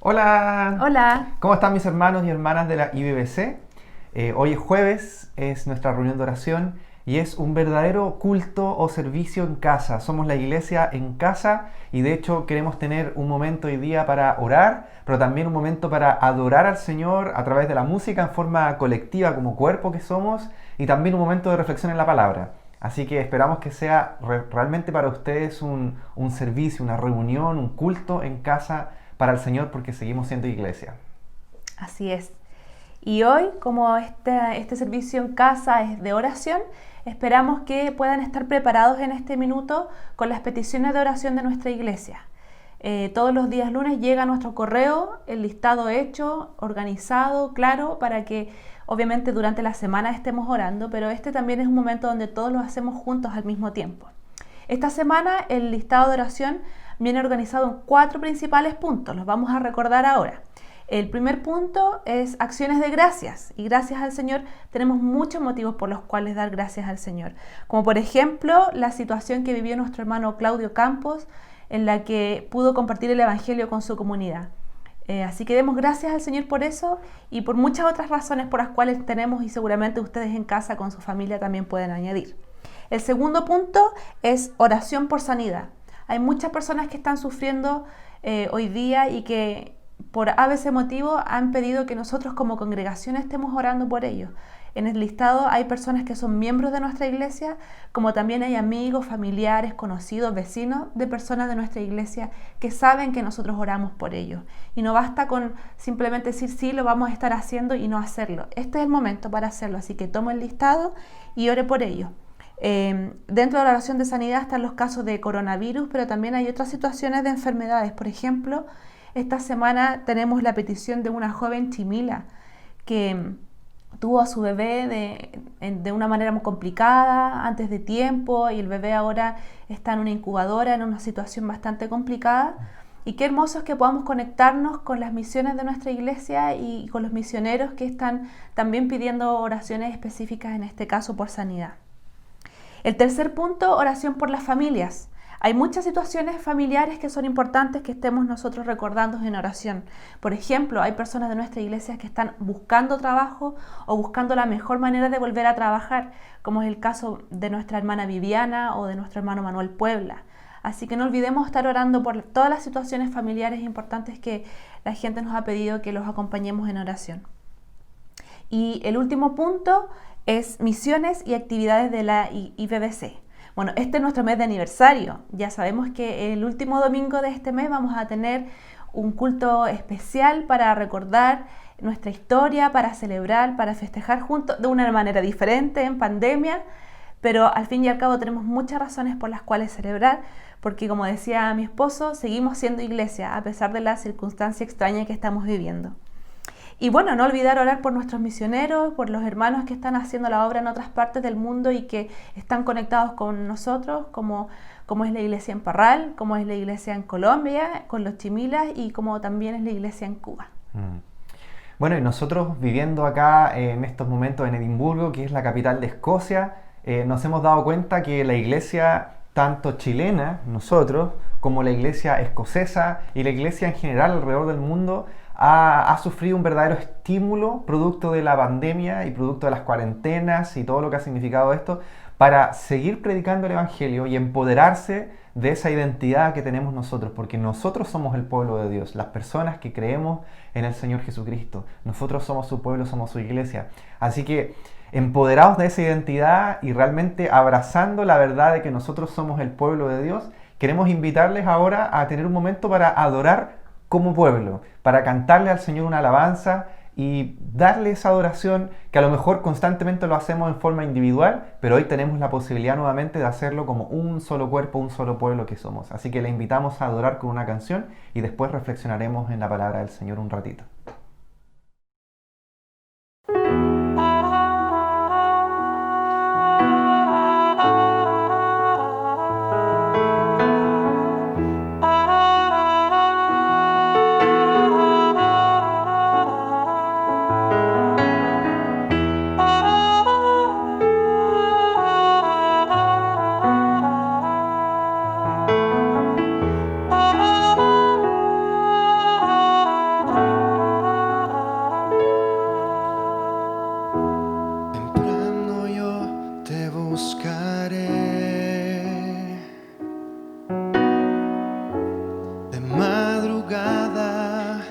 Hola, Hola. ¿cómo están mis hermanos y hermanas de la IBBC? Hoy es jueves, es nuestra reunión de oración y es un verdadero culto o servicio en casa. Somos la iglesia en casa y de hecho queremos tener un momento hoy día para orar, pero también un momento para adorar al Señor a través de la música en forma colectiva como cuerpo que somos y también un momento de reflexión en la palabra. Así que esperamos que sea realmente para ustedes un servicio, una reunión, un culto en casa para el Señor porque seguimos siendo iglesia. Así es. Y hoy, como este servicio en casa es de oración, esperamos que puedan estar preparados en este minuto con las peticiones de oración de nuestra iglesia. Todos los días lunes llega a nuestro correo el listado hecho, organizado, claro, para que obviamente durante la semana estemos orando, pero este también es un momento donde todos lo hacemos juntos al mismo tiempo. Esta semana el listado de oración viene organizado en 4 principales puntos, los vamos a recordar ahora. El primer punto es acciones de gracias, y gracias al Señor tenemos muchos motivos por los cuales dar gracias al Señor, como por ejemplo la situación que vivió nuestro hermano Claudio Campos, en la que pudo compartir el Evangelio con su comunidad. Así que demos gracias al Señor por eso y por muchas otras razones por las cuales tenemos, y seguramente ustedes en casa con su familia también pueden añadir. El segundo punto es oración por sanidad. Hay muchas personas que están sufriendo hoy día y que por ABC motivo han pedido que nosotros como congregación estemos orando por ellos. En el listado hay personas que son miembros de nuestra iglesia, como también hay amigos, familiares, conocidos, vecinos de personas de nuestra iglesia que saben que nosotros oramos por ellos. Y no basta con simplemente decir sí, lo vamos a estar haciendo y no hacerlo. Este es el momento para hacerlo, así que tome el listado y ore por ellos. Dentro de la oración de sanidad están los casos de coronavirus, pero también hay otras situaciones de enfermedades. Por ejemplo, esta semana tenemos la petición de una joven chimila que tuvo a su bebé de una manera muy complicada, antes de tiempo, y el bebé ahora está en una incubadora, en una situación bastante complicada. Y qué hermoso es que podamos conectarnos con las misiones de nuestra iglesia y con los misioneros que están también pidiendo oraciones específicas, en este caso por sanidad. El tercer punto, oración por las familias. Hay muchas situaciones familiares que son importantes que estemos nosotros recordando en oración. Por ejemplo, hay personas de nuestra iglesia que están buscando trabajo o buscando la mejor manera de volver a trabajar, como es el caso de nuestra hermana Viviana o de nuestro hermano Manuel Puebla. Así que no olvidemos estar orando por todas las situaciones familiares importantes que la gente nos ha pedido que los acompañemos en oración. Y el último punto es misiones y actividades de la IBBC. Bueno, este es nuestro mes de aniversario. Ya sabemos que el último domingo de este mes vamos a tener un culto especial para recordar nuestra historia, para celebrar, para festejar juntos de una manera diferente en pandemia, pero al fin y al cabo tenemos muchas razones por las cuales celebrar, porque como decía mi esposo, seguimos siendo iglesia a pesar de la circunstancia extraña que estamos viviendo. Y bueno, no olvidar orar por nuestros misioneros, por los hermanos que están haciendo la obra en otras partes del mundo y que están conectados con nosotros, como es la iglesia en Parral, como es la iglesia en Colombia, con los chimilas, y como también es la iglesia en Cuba. Bueno, y nosotros viviendo acá en estos momentos en Edimburgo, que es la capital de Escocia, nos hemos dado cuenta que la iglesia, tanto chilena, nosotros, como la iglesia escocesa y la iglesia en general alrededor del mundo, ha sufrido un verdadero estímulo producto de la pandemia y producto de las cuarentenas y todo lo que ha significado esto para seguir predicando el Evangelio y empoderarse de esa identidad que tenemos nosotros, porque nosotros somos el pueblo de Dios, las personas que creemos en el Señor Jesucristo. Nosotros somos su pueblo, somos su iglesia. Así que empoderados de esa identidad y realmente abrazando la verdad de que nosotros somos el pueblo de Dios, queremos invitarles ahora a tener un momento para adorar como pueblo, para cantarle al Señor una alabanza y darle esa adoración que a lo mejor constantemente lo hacemos en forma individual, pero hoy tenemos la posibilidad nuevamente de hacerlo como un solo cuerpo, un solo pueblo que somos. Así que le invitamos a adorar con una canción y después reflexionaremos en la palabra del Señor un ratito. buscaré. De madrugada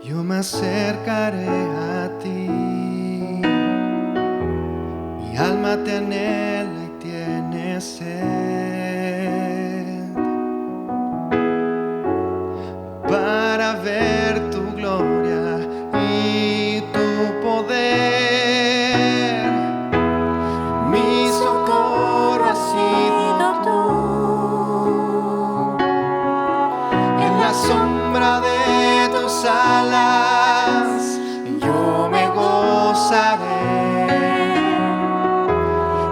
yo me acercaré a ti. Mi alma te anhela y tiene sed para ver tu gloria y tu poder. Mi socorro has sido tú. En la sombra de tus alas yo me gozaré.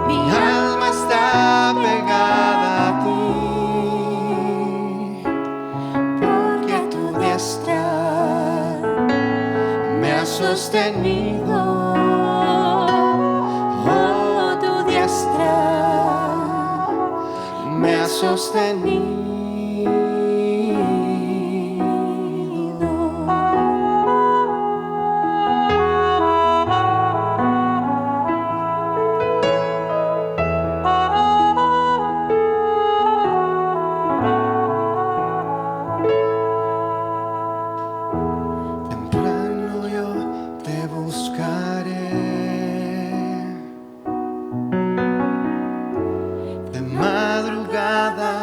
Mi alma está pegada a ti, porque tu diestra me ha sostenido. Oh, tu diestra me ha sostenido. Temprano yo te buscaré. De madrugada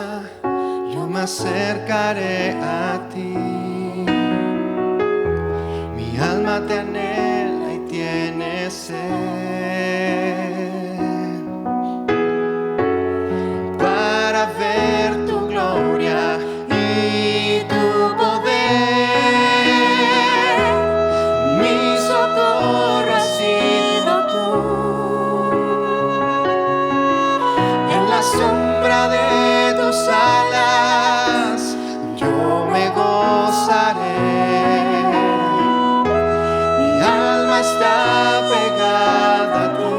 yo me acercaré a ti. Mi alma te anhela y tiene sed para ver tu gloria y tu poder. Mi socorro has sido tú. En la sombra de tus alas yo me gozaré. Mi alma está pegada a ti,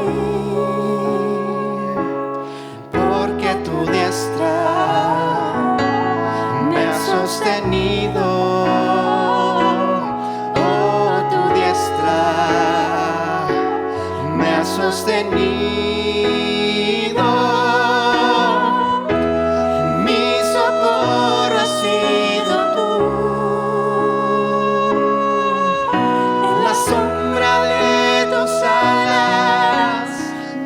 porque tu diestra me ha sostenido. Oh, tu diestra me ha sostenido. Mi socorro has sido tú. En la sombra de tus alas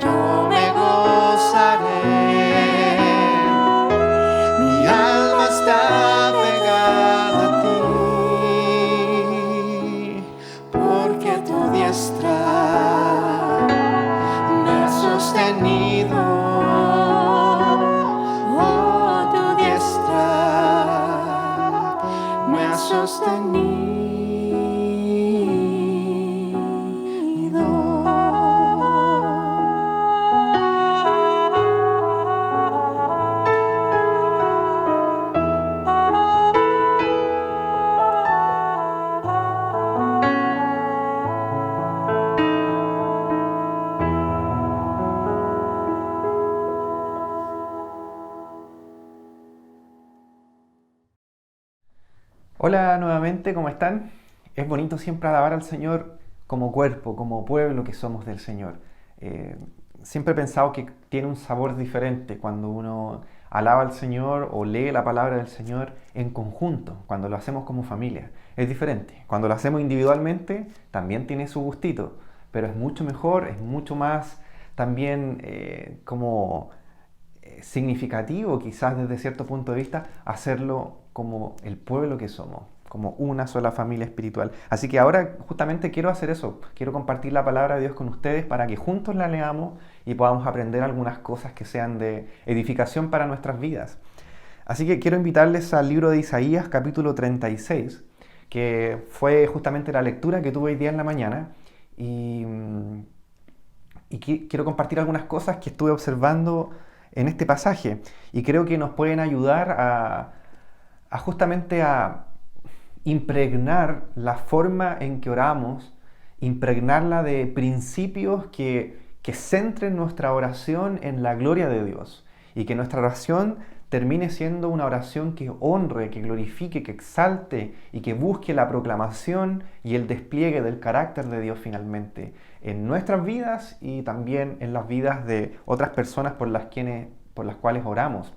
yo me gozaré. Mi alma está pegada a ti, porque tu diestra me ha sostenido. Oh, tu diestra me ha sostenido. Hola nuevamente, ¿cómo están? Es bonito siempre alabar al Señor como cuerpo, como pueblo que somos del Señor. Siempre he pensado que tiene un sabor diferente cuando uno alaba al Señor o lee la palabra del Señor en conjunto, cuando lo hacemos como familia. Es diferente. Cuando lo hacemos individualmente también tiene su gustito, pero es mucho mejor, es mucho más también como significativo, quizás desde cierto punto de vista, hacerlo como el pueblo que somos, como una sola familia espiritual. Así que ahora justamente quiero hacer eso, quiero compartir la palabra de Dios con ustedes para que juntos la leamos y podamos aprender algunas cosas que sean de edificación para nuestras vidas. Así que quiero invitarles al libro de Isaías, capítulo 36, que fue justamente la lectura que tuve hoy día en la mañana, y quiero compartir algunas cosas que estuve observando en este pasaje y creo que nos pueden ayudar a justamente a impregnar la forma en que oramos, impregnarla de principios que centren nuestra oración en la gloria de Dios y que nuestra oración termine siendo una oración que honre, que glorifique, que exalte y que busque la proclamación y el despliegue del carácter de Dios finalmente en nuestras vidas y también en las vidas de otras personas por las cuales oramos.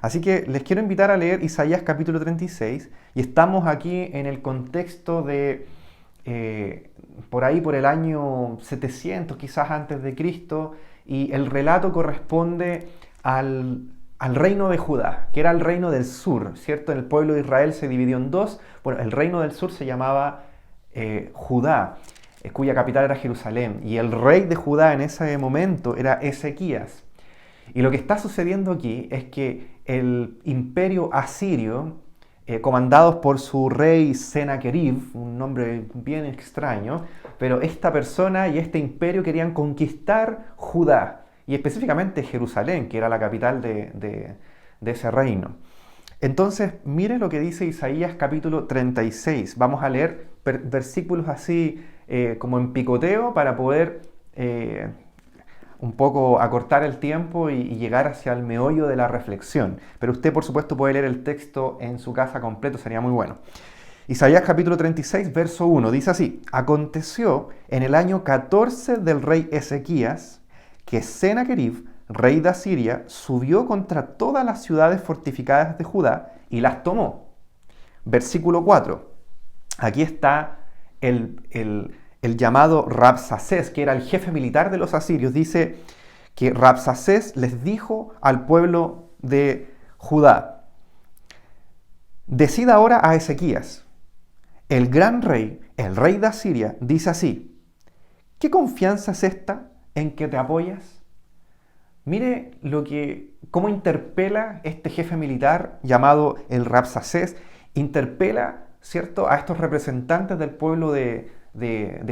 Así que les quiero invitar a leer Isaías capítulo 36 y estamos aquí en el contexto de por ahí por el año 700 quizás antes de Cristo, y el relato corresponde al reino de Judá, que era el reino del sur, ¿cierto? El pueblo de Israel se dividió en dos. Bueno, el reino del sur se llamaba Judá, cuya capital era Jerusalén, y el rey de Judá en ese momento era Ezequías. Y lo que está sucediendo aquí es que el imperio asirio, comandados por su rey Senaquerib, un nombre bien extraño, pero esta persona y este imperio querían conquistar Judá, y específicamente Jerusalén, que era la capital de ese reino. Entonces, miren lo que dice Isaías capítulo 36. Vamos a leer versículos así como en picoteo para poder un poco acortar el tiempo y llegar hacia el meollo de la reflexión. Pero usted, por supuesto, puede leer el texto en su casa completo, sería muy bueno. Isaías capítulo 36, verso 1, dice así: Aconteció en el año 14 del rey Ezequías que Senaquerib, rey de Asiria, subió contra todas las ciudades fortificadas de Judá y las tomó. Versículo 4. Aquí está el llamado Rabsacés, que era el jefe militar de los asirios. Dice que Rabsacés les dijo al pueblo de Judá: Decida ahora a Ezequías, el gran rey, el rey de Asiria, dice así: ¿qué confianza es esta en que te apoyas? Mire cómo interpela este jefe militar llamado el Rabsacés, interpela, ¿cierto?, a estos representantes del pueblo de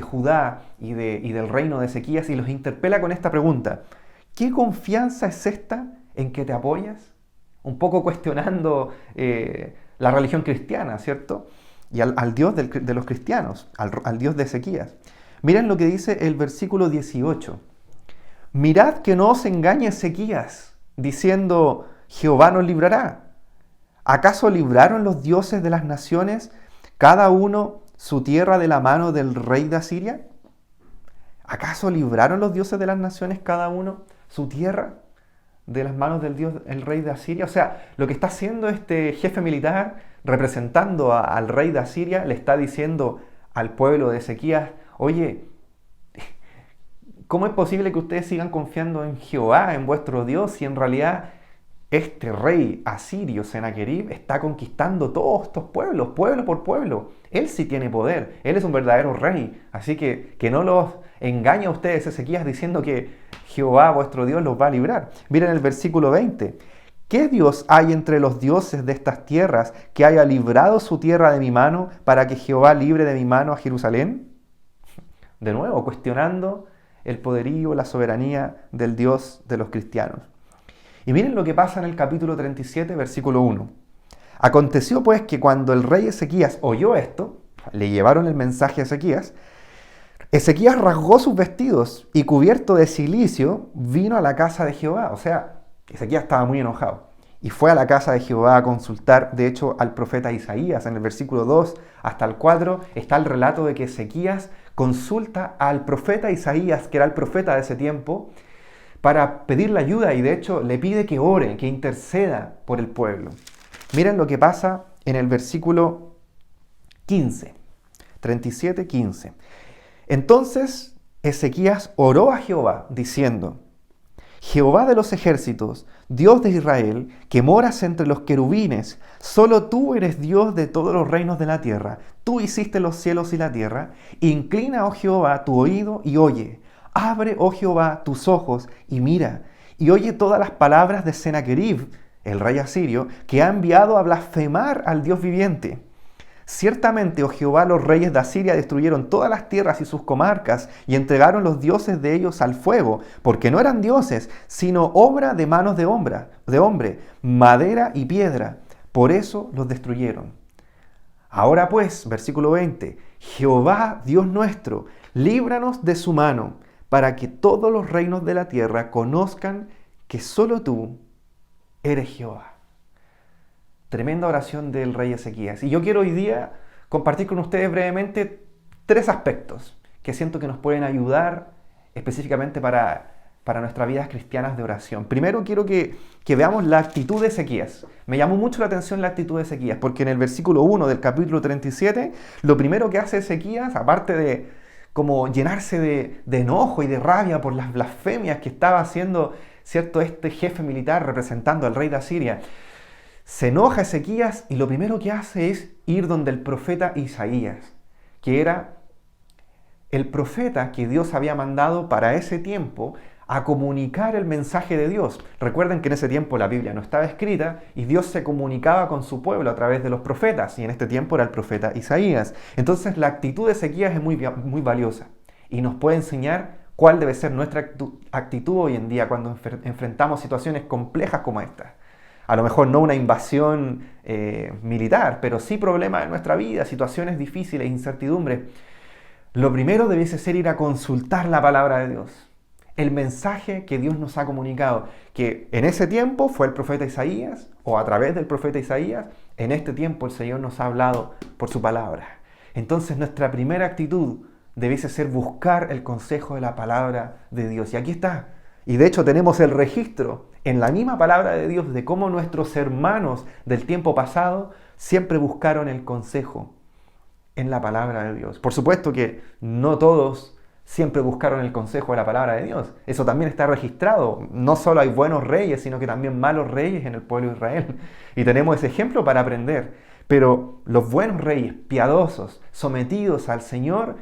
Judá y del reino de Ezequías, y los interpela con esta pregunta: ¿qué confianza es esta en que te apoyas? Un poco cuestionando la religión cristiana, ¿cierto? Y al Dios de los cristianos, al Dios de Ezequías. Miren lo que dice el versículo 18. Mirad que no os engañe Ezequías, diciendo: Jehová nos librará. ¿Acaso libraron los dioses de las naciones, cada uno su tierra, de la mano del rey de Asiria? ¿Acaso libraron los dioses de las naciones, cada uno su tierra, de las manos del Dios, el rey de Asiria? O sea, lo que está haciendo este jefe militar, representando al rey de Asiria, le está diciendo al pueblo de Ezequías: oye, ¿cómo es posible que ustedes sigan confiando en Jehová, en vuestro Dios, si en realidad este rey asirio, Senaquerib, está conquistando todos estos pueblos, pueblo por pueblo? Él sí tiene poder, él es un verdadero rey. Así que no los engañe a ustedes Ezequías diciendo que Jehová, vuestro Dios, los va a librar. Miren el versículo 20. ¿Qué Dios hay entre los dioses de estas tierras que haya librado su tierra de mi mano, para que Jehová libre de mi mano a Jerusalén? De nuevo, cuestionando el poderío, la soberanía del Dios de los cristianos. Y miren lo que pasa en el capítulo 37, versículo 1. Aconteció pues que cuando el rey Ezequías oyó esto, le llevaron el mensaje a Ezequías, Ezequías rasgó sus vestidos y, cubierto de cilicio, vino a la casa de Jehová. O sea, Ezequías estaba muy enojado y fue a la casa de Jehová a consultar, de hecho, al profeta Isaías. En el versículo 2 hasta el 4 está el relato de que Ezequías consulta al profeta Isaías, que era el profeta de ese tiempo, para pedirle ayuda, y de hecho le pide que ore, que interceda por el pueblo. Miren lo que pasa en el versículo 15, 37, 15. Entonces Ezequías oró a Jehová, diciendo: Jehová de los ejércitos, Dios de Israel, que moras entre los querubines, solo tú eres Dios de todos los reinos de la tierra. Tú hiciste los cielos y la tierra. Inclina, oh Jehová, tu oído y oye. Abre, oh Jehová, tus ojos y mira. Y oye todas las palabras de Senaquerib, el rey asirio, que ha enviado a blasfemar al Dios viviente. Ciertamente, oh Jehová, los reyes de Asiria destruyeron todas las tierras y sus comarcas y entregaron los dioses de ellos al fuego, porque no eran dioses, sino obra de manos de hombre, madera y piedra. Por eso los destruyeron. Ahora pues, versículo 20, Jehová, Dios nuestro, líbranos de su mano, para que todos los reinos de la tierra conozcan que solo tú eres Jehová. Tremenda oración del rey Ezequías. Y yo quiero hoy día compartir con ustedes brevemente 3 aspectos que siento que nos pueden ayudar específicamente para nuestras vidas cristianas de oración. Primero quiero que veamos la actitud de Ezequías. Me llamó mucho la atención la actitud de Ezequías, porque en el versículo 1 del capítulo 37, lo primero que hace Ezequías, aparte de como llenarse de enojo y de rabia por las blasfemias que estaba haciendo, ¿cierto?, este jefe militar representando al rey de Asiria, se enoja Ezequías y lo primero que hace es ir donde el profeta Isaías, que era el profeta que Dios había mandado para ese tiempo a comunicar el mensaje de Dios. Recuerden que en ese tiempo la Biblia no estaba escrita y Dios se comunicaba con su pueblo a través de los profetas, y en este tiempo era el profeta Isaías. Entonces la actitud de Ezequías es muy valiosa y nos puede enseñar cuál debe ser nuestra actitud hoy en día cuando enfrentamos situaciones complejas como esta. A lo mejor no una invasión militar, pero sí problemas en nuestra vida, situaciones difíciles, incertidumbres. Lo primero debiese ser ir a consultar la palabra de Dios, el mensaje que Dios nos ha comunicado, que en ese tiempo fue el profeta Isaías, o a través del profeta Isaías, en este tiempo el Señor nos ha hablado por su palabra. Entonces nuestra primera actitud debiese ser buscar el consejo de la palabra de Dios. Y aquí está. Y de hecho tenemos el registro en la misma palabra de Dios de cómo nuestros hermanos del tiempo pasado siempre buscaron el consejo en la palabra de Dios. Por supuesto que no todos siempre buscaron el consejo de la palabra de Dios. Eso también está registrado. No solo hay buenos reyes, sino que también malos reyes en el pueblo de Israel. Y tenemos ese ejemplo para aprender. Pero los buenos reyes, piadosos, sometidos al Señor,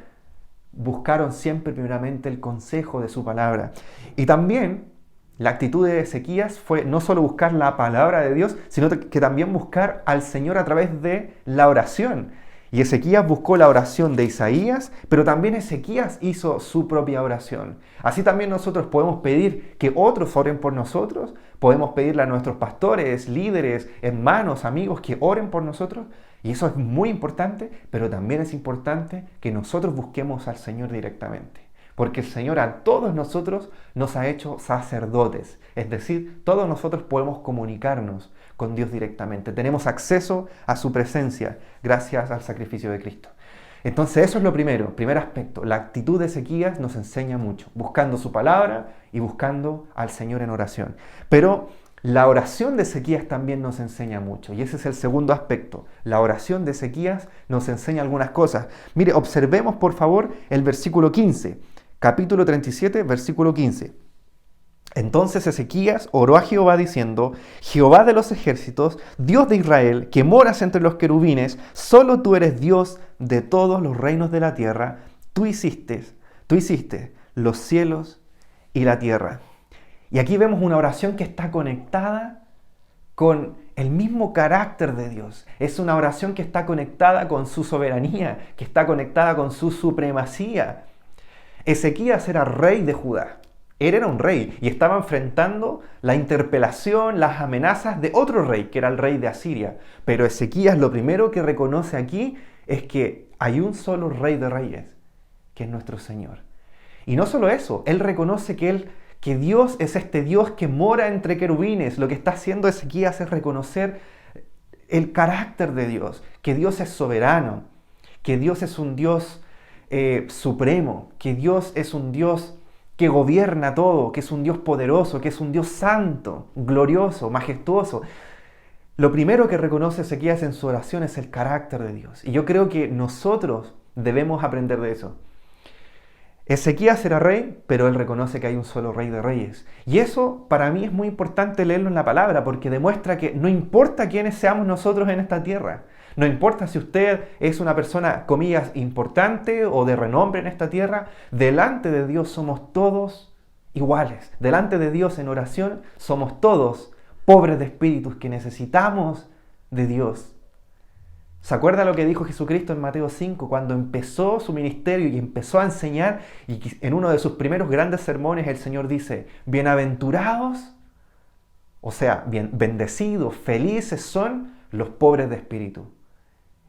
buscaron siempre primeramente el consejo de su palabra. Y también la actitud de Ezequías fue no solo buscar la palabra de Dios, sino que también buscar al Señor a través de la oración. Y Ezequías buscó la oración de Isaías, pero también Ezequías hizo su propia oración. Así también nosotros podemos pedir que otros oren por nosotros, podemos pedirle a nuestros pastores, líderes, hermanos, amigos que oren por nosotros. Y eso es muy importante, pero también es importante que nosotros busquemos al Señor directamente. Porque el Señor a todos nosotros nos ha hecho sacerdotes. Es decir, todos nosotros podemos comunicarnos con Dios directamente. Tenemos acceso a su presencia gracias al sacrificio de Cristo. Entonces eso es lo primero, primer aspecto. La actitud de Ezequías nos enseña mucho, buscando su palabra y buscando al Señor en oración. Pero la oración de Ezequías también nos enseña mucho, y ese es el segundo aspecto. La oración de Ezequías nos enseña algunas cosas. Mire, observemos por favor el versículo 15, capítulo 37, versículo 15. Entonces Ezequías oró a Jehová diciendo: Jehová de los ejércitos, Dios de Israel, que moras entre los querubines, solo tú eres Dios de todos los reinos de la tierra. Tú hiciste los cielos y la tierra. Y aquí vemos una oración que está conectada con el mismo carácter de Dios. Es una oración que está conectada con su soberanía, que está conectada con su supremacía. Ezequías era rey de Judá. Él era un rey y estaba enfrentando la interpelación, las amenazas de otro rey, que era el rey de Asiria. Pero Ezequías lo primero que reconoce aquí es que hay un solo rey de reyes, que es nuestro Señor. Y no solo eso, él reconoce que Dios es este Dios que mora entre querubines. Lo que está haciendo Ezequías es reconocer el carácter de Dios, que Dios es soberano, que Dios es un Dios supremo, que Dios es un Dios que gobierna todo, que es un Dios poderoso, que es un Dios santo, glorioso, majestuoso. Lo primero que reconoce Ezequías en su oración es el carácter de Dios. Y yo creo que nosotros debemos aprender de eso. Ezequías era rey, pero él reconoce que hay un solo rey de reyes. Y eso para mí es muy importante leerlo en la palabra, porque demuestra que no importa quiénes seamos nosotros en esta tierra, no importa si usted es una persona, comillas, importante o de renombre en esta tierra, delante de Dios somos todos iguales. Delante de Dios en oración somos todos pobres de espíritus que necesitamos de Dios. ¿Se acuerda lo que dijo Jesucristo en Mateo 5 cuando empezó su ministerio y empezó a enseñar? Y en uno de sus primeros grandes sermones el Señor dice: bienaventurados, o sea, bendecidos, felices son los pobres de espíritu.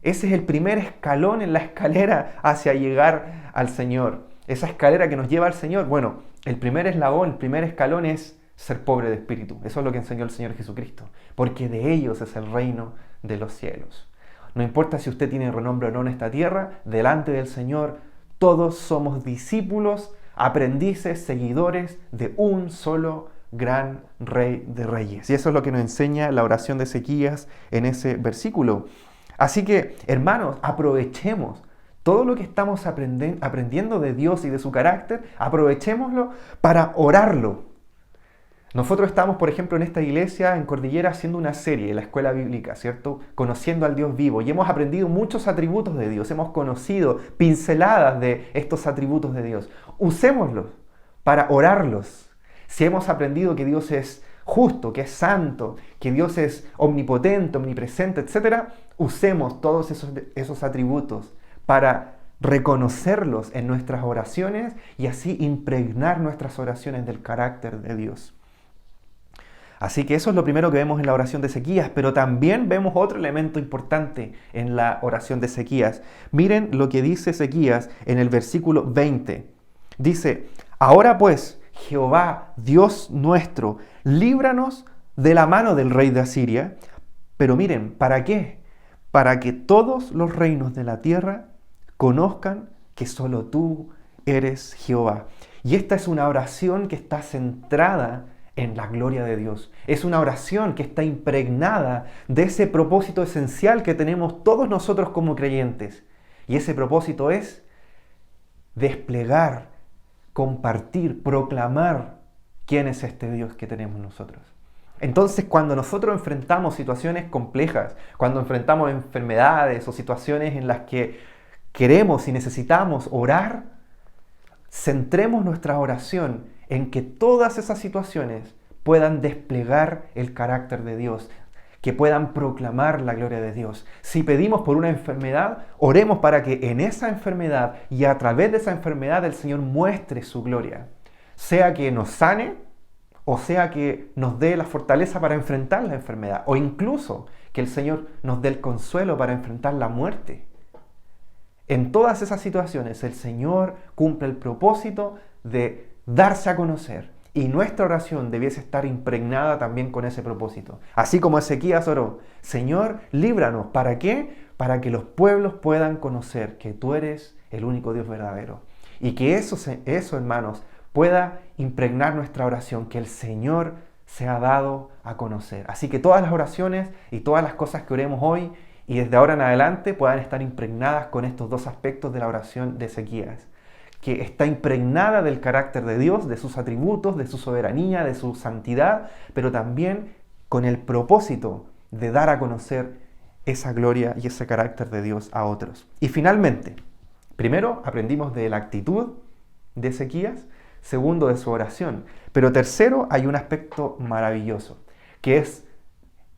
Ese es el primer escalón en la escalera hacia llegar al Señor. Esa escalera que nos lleva al Señor. Bueno, el primer eslabón, el primer escalón es ser pobre de espíritu. Eso es lo que enseñó el Señor Jesucristo. Porque de ellos es el reino de los cielos. No importa si usted tiene renombre o no en esta tierra, delante del Señor Todos somos discípulos, aprendices, seguidores de un solo gran Rey de Reyes. Y eso es lo que nos enseña la oración de Ezequías en ese versículo. Así que, hermanos, aprovechemos todo lo que estamos aprendiendo de Dios y de su carácter, aprovechémoslo para orarlo. Nosotros estamos, por ejemplo, en esta iglesia en Cordillera haciendo una serie, la escuela bíblica, ¿cierto? Conociendo al Dios vivo. Y hemos aprendido muchos atributos de Dios. Hemos conocido pinceladas de estos atributos de Dios. Usémoslos para orarlos. Si hemos aprendido que Dios es justo, que es santo, que Dios es omnipotente, omnipresente, etc., usemos todos esos atributos para reconocerlos en nuestras oraciones y así impregnar nuestras oraciones del carácter de Dios. Así que eso es lo primero que vemos en la oración de Ezequías, pero también vemos otro elemento importante en la oración de Ezequías. Miren lo que dice Ezequías en el versículo 20. Dice, ahora pues, Jehová, Dios nuestro, líbranos de la mano del rey de Asiria. Pero miren, ¿para qué? Para que todos los reinos de la tierra conozcan que solo tú eres Jehová. Y esta es una oración que está centrada en la gloria de Dios. Es una oración que está impregnada de ese propósito esencial que tenemos todos nosotros como creyentes. Y ese propósito es desplegar, compartir, proclamar quién es este Dios que tenemos nosotros. Entonces, cuando nosotros enfrentamos situaciones complejas, cuando enfrentamos enfermedades o situaciones en las que queremos y necesitamos orar, centremos nuestra oración en que todas esas situaciones puedan desplegar el carácter de Dios, que puedan proclamar la gloria de Dios. Si pedimos por una enfermedad, oremos para que en esa enfermedad y a través de esa enfermedad el Señor muestre su gloria. Sea que nos sane o sea que nos dé la fortaleza para enfrentar la enfermedad o incluso que el Señor nos dé el consuelo para enfrentar la muerte. En todas esas situaciones el Señor cumple el propósito de darse a conocer y nuestra oración debiese estar impregnada también con ese propósito. Así como Ezequías oró, Señor, líbranos. ¿Para qué? Para que los pueblos puedan conocer que tú eres el único Dios verdadero. Y que eso, hermanos, pueda impregnar nuestra oración, que el Señor se ha dado a conocer. Así que todas las oraciones y todas las cosas que oremos hoy y desde ahora en adelante puedan estar impregnadas con estos dos aspectos de la oración de Ezequías, que está impregnada del carácter de Dios, de sus atributos, de su soberanía, de su santidad, pero también con el propósito de dar a conocer esa gloria y ese carácter de Dios a otros. Y finalmente, primero aprendimos de la actitud de Ezequías, segundo de su oración, pero tercero hay un aspecto maravilloso, que es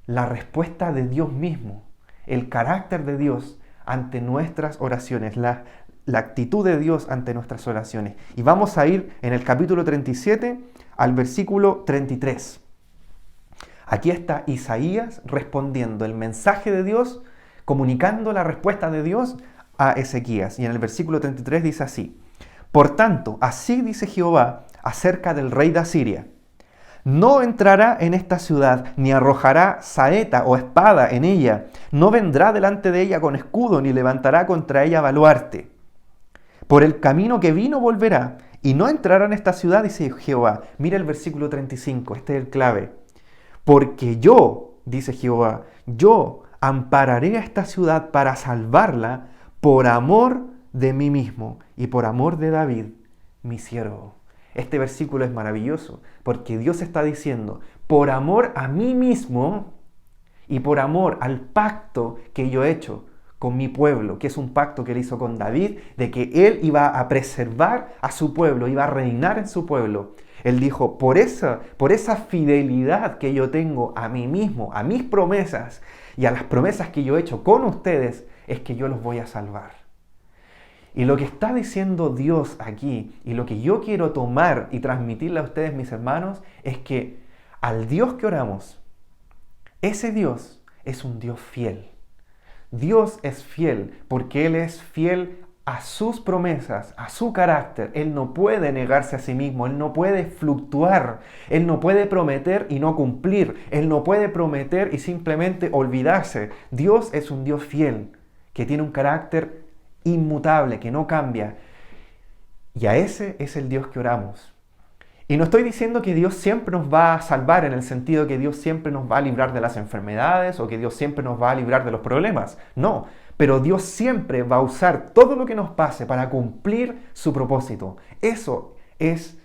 la respuesta de Dios mismo, el carácter de Dios ante nuestras oraciones, la actitud de Dios ante nuestras oraciones. Y vamos a ir en el capítulo 37 al versículo 33. Aquí está Isaías respondiendo el mensaje de Dios, comunicando la respuesta de Dios a Ezequías. Y en el versículo 33 dice así: Por tanto, así dice Jehová acerca del rey de Asiria: No entrará en esta ciudad, ni arrojará saeta o espada en ella, no vendrá delante de ella con escudo, ni levantará contra ella baluarte. Por el camino que vino volverá, y no entrará en esta ciudad, dice Jehová. Mira el versículo 35, este es el clave. Porque yo, dice Jehová, yo ampararé a esta ciudad para salvarla por amor de mí mismo y por amor de David, mi siervo. Este versículo es maravilloso, porque Dios está diciendo, por amor a mí mismo y por amor al pacto que yo he hecho con mi pueblo, que es un pacto que él hizo con David, de que él iba a preservar a su pueblo, iba a reinar en su pueblo. Él dijo, por esa fidelidad que yo tengo a mí mismo, a mis promesas y a las promesas que yo he hecho con ustedes, es que yo los voy a salvar. Y lo que está diciendo Dios aquí, y lo que yo quiero tomar y transmitirle a ustedes, mis hermanos, es que al Dios que oramos, ese Dios es un Dios fiel. Dios es fiel porque Él es fiel a sus promesas, a su carácter. Él no puede negarse a sí mismo, Él no puede fluctuar, Él no puede prometer y no cumplir, Él no puede prometer y simplemente olvidarse. Dios es un Dios fiel, que tiene un carácter inmutable, que no cambia. Y a ese es el Dios que oramos. Y no estoy diciendo que Dios siempre nos va a salvar en el sentido que Dios siempre nos va a librar de las enfermedades o que Dios siempre nos va a librar de los problemas. No, pero Dios siempre va a usar todo lo que nos pase para cumplir su propósito. Eso es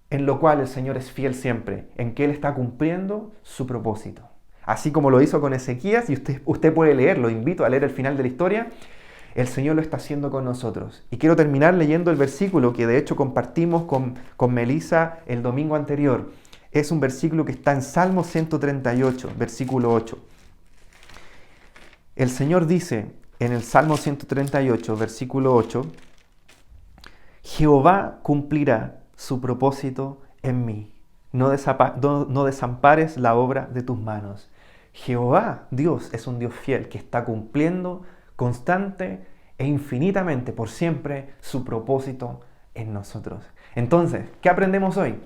en lo cual el Señor es fiel siempre, en que Él está cumpliendo su propósito. Así como lo hizo con Ezequías, y usted puede leer, lo invito a leer el final de la historia, el Señor lo está haciendo con nosotros. Y quiero terminar leyendo el versículo que de hecho compartimos con Melissa el domingo anterior. Es un versículo que está en Salmo 138, versículo 8. El Señor dice en el Salmo 138, versículo 8, Jehová cumplirá su propósito en mí. No desampares la obra de tus manos. Jehová, Dios, es un Dios fiel que está cumpliendo constante e infinitamente por siempre su propósito en nosotros. Entonces, ¿qué aprendemos hoy?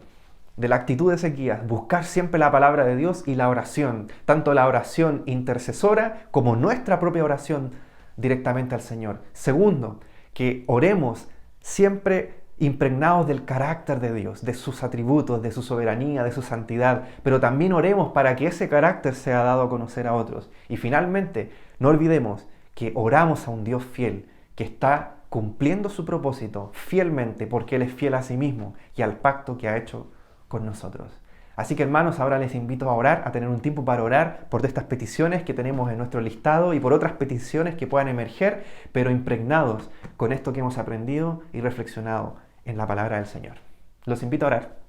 De la actitud de Ezequías, buscar siempre la palabra de Dios y la oración, tanto la oración intercesora como nuestra propia oración directamente al Señor. Segundo, que oremos siempre impregnados del carácter de Dios, de sus atributos, de su soberanía, de su santidad, pero también oremos para que ese carácter sea dado a conocer a otros. Y finalmente, no olvidemos que oramos a un Dios fiel, que está cumpliendo su propósito fielmente porque Él es fiel a sí mismo y al pacto que ha hecho con nosotros. Así que hermanos, ahora les invito a orar, a tener un tiempo para orar por estas peticiones que tenemos en nuestro listado y por otras peticiones que puedan emerger, pero impregnados con esto que hemos aprendido y reflexionado en la palabra del Señor. Los invito a orar.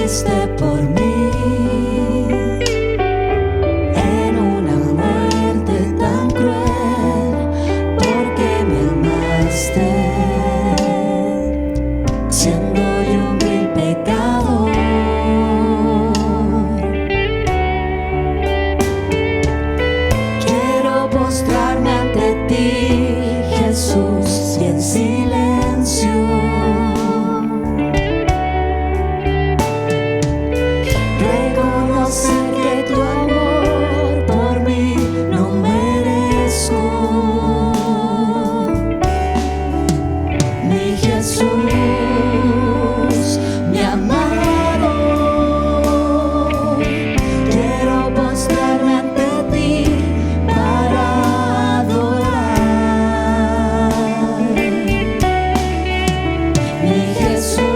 moriste por mí en una muerte tan cruel, porque me amaste, siendo yo un vil pecador. Quiero postrarme ante ti, Jesús, y en silencio reconocer que tu amor por mí no merezco. Mi Jesús, mi amado, quiero postrarme ante ti para adorar. Mi Jesús,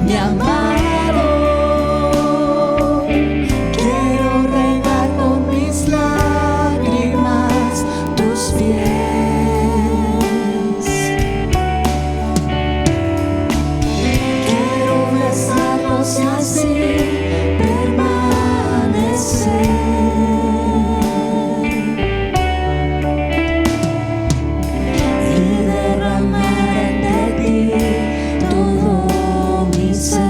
mi amado, quiero regar con mis lágrimas tus pies. Quiero besarlos y así permanecer y derramar ante ti todo mi ser.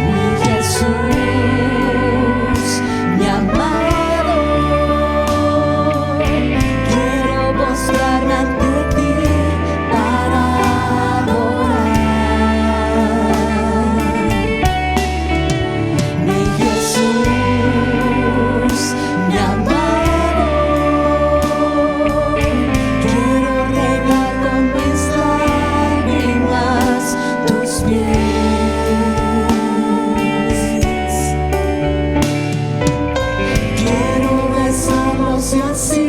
Mi Jesús, mi amado, quiero postrarme ante ti para adorar. Mi Jesús, mi amado, quiero regar con mis lágrimas tus pies. Quiero besarlos y así